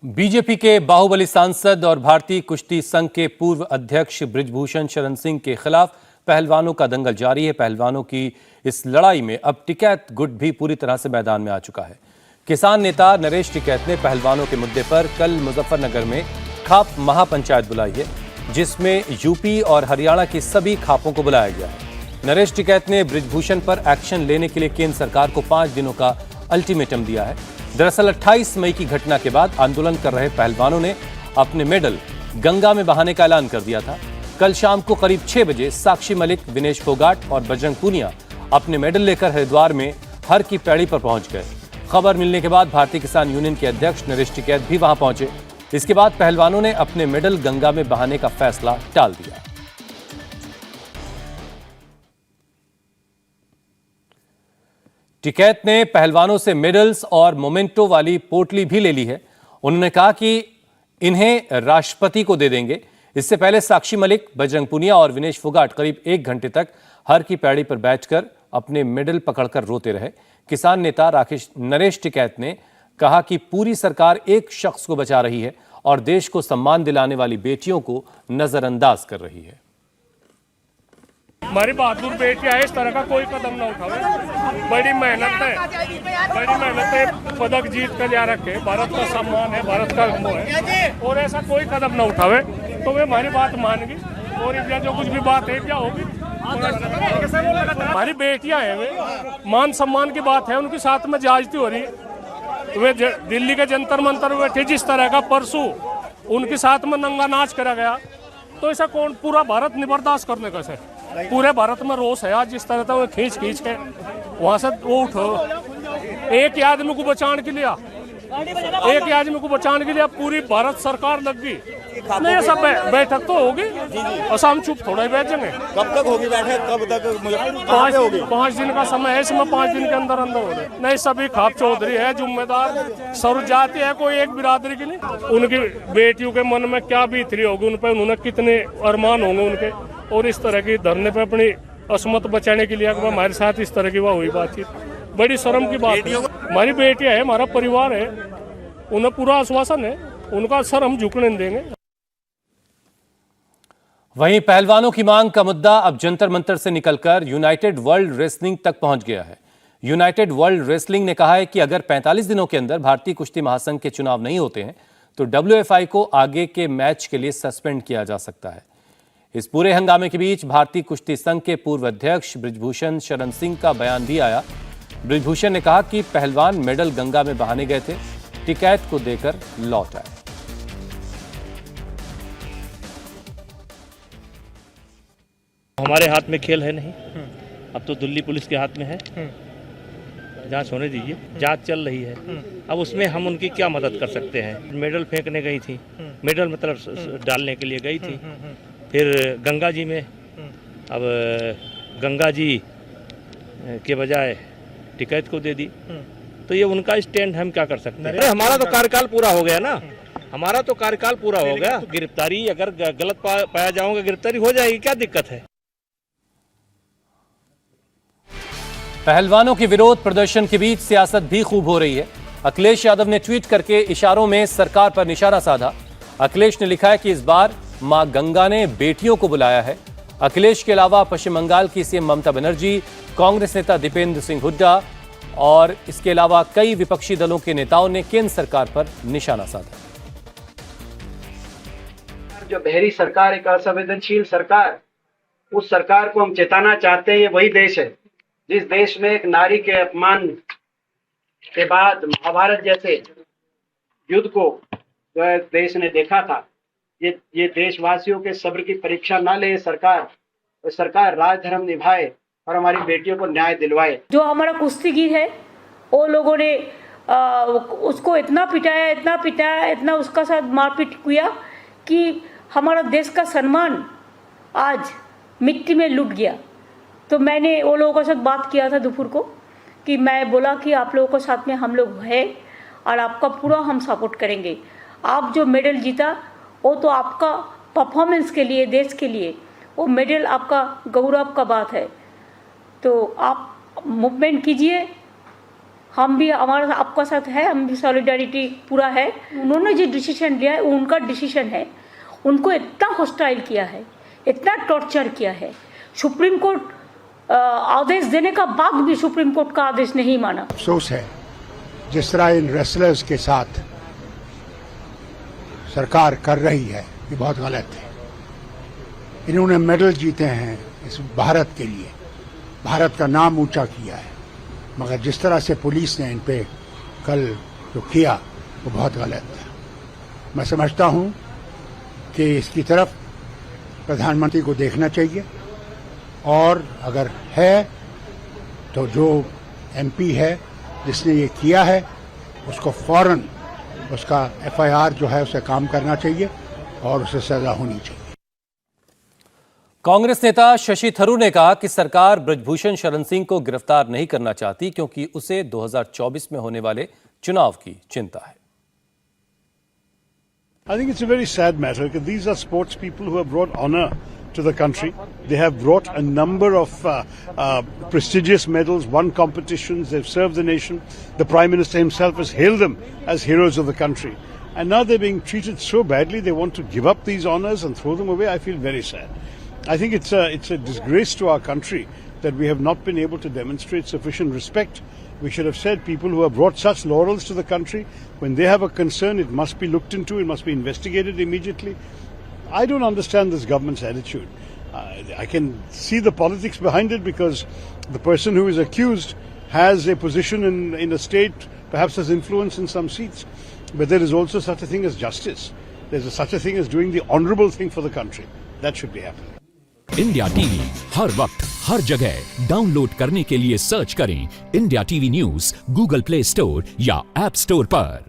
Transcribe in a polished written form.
BJP के बाहुबली सांसद और भारतीय कुश्ती संघ के पूर्व अध्यक्ष बृजभूषण शरण सिंह के खिलाफ पहलवानों का दंगल जारी है। पहलवानों की इस लड़ाई में अब टिकैत गुट भी पूरी तरह से मैदान में आ चुका है। किसान नेता नरेश टिकैत ने पहलवानों के मुद्दे पर कल मुजफ्फरनगर में खाप महापंचायत बुलाई है, जिसमें यूपी और हरियाणा की सभी खापों को बुलाया गया है। नरेश टिकैत ने बृजभूषण पर एक्शन लेने के लिए केंद्र सरकार को 5 दिनों का अल्टीमेटम दिया है। दरअसल 28 मई की घटना के बाद आंदोलन कर रहे पहलवानों ने अपने मेडल गंगा में बहाने का ऐलान कर दिया था। कल शाम को करीब 6 बजे साक्षी मलिक, विनेश फोगाट और बजरंग पूनिया अपने मेडल लेकर हरिद्वार में हर की पैड़ी पर पहुंच गए। खबर मिलने के बाद भारतीय किसान यूनियन के अध्यक्ष नरेश टिकैत भी वहां पहुंचे। इसके बाद पहलवानों ने अपने मेडल गंगा में बहाने का फैसला टाल दिया। टिकैत ने पहलवानों से मेडल्स और मोमेंटो वाली पोटली भी ले ली है। उन्होंने कहा कि इन्हें राष्ट्रपति को दे देंगे। इससे पहले साक्षी मलिक, बजरंग पूनिया और विनेश फोगाट करीब 1 घंटे तक हर की पैड़ी पर बैठकर अपने मेडल पकड़कर रोते रहे। किसान नेता नरेश टिकैत ने कहा कि पूरी सरकार एक शख्स को बचा रही है और देश को सम्मान दिलाने वाली बेटियों को नजरअंदाज कर रही है। हमारी बहादुर बेटियां इस तरह का कोई कदम न उठावे। बड़ी मेहनत है, पदक जीत कर लिया रखे। भारत का सम्मान है, भारत का वो है, और ऐसा कोई कदम न उठावे तो वे हमारी बात मानेगी और इंडिया जो कुछ भी बात है क्या होगी। हमारी बेटियां हैं, वे मान सम्मान की बात है, उनके साथ में ज्यादती हो रही है। वे दिल्ली के जंतर मंतर बैठे, जिस तरह का परसों उनके साथ में नंगा नाच करा गया, तो ऐसा कौन पूरा भारत नहीं बर्दाश्त करने का है। पूरे भारत में रोष है आज। जिस तरह था वो खींच के वहां से वो उठो। एक आदमी को बचाने के लिए पूरी भारत सरकार लग गई। नहीं, सब बैठक तो होगी और हम चुप थोड़ा ही बैठ जाएंगे। कब तक होगी बैठक? कब तक? मुझे 5 दिन का समय है। इसमें 5 दिन के अंदर हो रहे नहीं। सभी खाप चौधरी है जिम्मेदार, सर्व जाति है, कोई एक बिरादरी की नहीं। उनकी बेटियों के मन में क्या बीत रही होगी, उन पर उन्होंने कितने अरमान होंगे उनके, और इस तरह की धरने पे अपनी असमत बचाने के लिए हमारे साथ इस तरह की वह हुई बातचीत बड़ी शर्म की बात है। हमारी बेटियां है, हमारा परिवार है, उन्हें पूरा आश्वासन है, उनका सर हम झुकने नहीं देंगे। वहीं पहलवानों की मांग का मुद्दा अब जंतर मंतर से निकलकर यूनाइटेड वर्ल्ड रेसलिंग तक पहुंच गया है। यूनाइटेड वर्ल्ड रेसलिंग ने कहा है कि अगर 45 दिनों के अंदर भारतीय कुश्ती महासंघ के चुनाव नहीं होते हैं तो WFI को आगे के मैच के लिए सस्पेंड किया जा सकता है। इस पूरे हंगामे के बीच भारतीय कुश्ती संघ के पूर्व अध्यक्ष बृजभूषण शरण सिंह का बयान भी आया। बृजभूषण ने कहा कि पहलवान मेडल गंगा में बहाने गए थे, टिकैत को देकर लौट आए। हमारे हाथ में खेल है नहीं, अब तो दिल्ली पुलिस के हाथ में है। जांच होने दीजिए, जांच चल रही है। अब उसमें हम उनकी क्या मदद कर सकते हैं। मेडल फेंकने गई थी, मेडल मतलब डालने के लिए गई थी, फिर गंगा जी में, अब गंगा जी के बजाय टिकैत को दे दी, तो ये उनका स्टैंड, हम क्या कर सकते हैं। हमारा तो कार्यकाल पूरा हो गया ना, हमारा तो कार्यकाल पूरा हो गया। गिरफ्तारी अगर गलत पाया जाऊंगा, गिरफ्तारी हो जाएगी, क्या दिक्कत है। पहलवानों के विरोध प्रदर्शन के बीच सियासत भी खूब हो रही है। अखिलेश यादव ने ट्वीट करके इशारों में सरकार पर निशाना साधा। अखिलेश ने लिखा है कि इस बार मां गंगा ने बेटियों को बुलाया है। अखिलेश के अलावा पश्चिम बंगाल की सीएम ममता बनर्जी, कांग्रेस नेता दीपेंद्र सिंह हुड्डा और इसके अलावा कई विपक्षी दलों के नेताओं ने केंद्र सरकार पर निशाना साधा। जो बहरी सरकार, एक असंवेदनशील सरकार, उस सरकार को हम चेताना चाहते हैं। ये वही देश है जिस देश में एक नारी के अपमान के बाद महाभारत जैसे युद्ध को देश ने देखा था। ये देशवासियों के सब्र की परीक्षा ना ले सरकार राज धर्म निभाए और हमारी बेटियों को न्याय दिलवाए। जो हमारा कुश्तीगीर है, वो लोगों ने उसको इतना पिटाया, इतना उसका साथ मारपीट किया कि हमारा देश का सम्मान आज मिट्टी में लुट गया। तो मैंने वो लोगों के साथ बात किया था दोपहर को, कि मैं बोला कि आप लोगों के साथ में हम लोग हैं और आपका पूरा हम सपोर्ट करेंगे। आप जो मेडल जीता वो तो आपका परफॉर्मेंस के लिए, देश के लिए वो मेडल आपका गौरव का बात है। तो आप मूवमेंट कीजिए, हम भी हमारा आपका साथ है, हम भी सॉलिडारिटी पूरा है। उन्होंने जो डिसीजन लिया है वो उनका डिसीजन है। उनको इतना हॉस्टाइल किया है, इतना टॉर्चर किया है, सुप्रीम कोर्ट आदेश देने का बाद भी सुप्रीम कोर्ट का आदेश नहीं माना। अफसोस है जिस तरह इन रेसलर्स के साथ सरकार कर रही है, ये बहुत गलत है। इन्होंने मेडल जीते हैं इस भारत के लिए, भारत का नाम ऊंचा किया है, मगर जिस तरह से पुलिस ने इन पे कल जो किया वो बहुत गलत था। मैं समझता हूं कि इसकी तरफ प्रधानमंत्री को देखना चाहिए, और अगर है तो जो एमपी है जिसने ये किया है उसको फौरन उसका एफआईआर जो है उसे काम करना चाहिए और उसे सजा होनी चाहिए। कांग्रेस नेता शशि थरूर ने कहा कि सरकार बृजभूषण शरण सिंह को गिरफ्तार नहीं करना चाहती क्योंकि उसे 2024 में होने वाले चुनाव की चिंता है। I think it's a very sad matter because these are sports people who have brought honor to the country. They have brought a number of prestigious medals, won competitions, they've served the nation. The Prime Minister himself has hailed them as heroes of the country. And now they're being treated so badly, they want to give up these honors and throw them away. I feel very sad. I think it's a disgrace to our country that we have not been able to demonstrate sufficient respect. We should have said people who have brought such laurels to the country, when they have a concern, it must be looked into, it must be investigated immediately. I don't understand this government's attitude. I can see the politics behind it because the person who is accused has a position in a state, perhaps has influence in some seats. But there is also such a thing as justice. There's such a thing as doing the honourable thing for the country. That should be happening. India TV हर वक्त हर जगह download करने के लिए search करें India TV news Google Play Store या app store पर।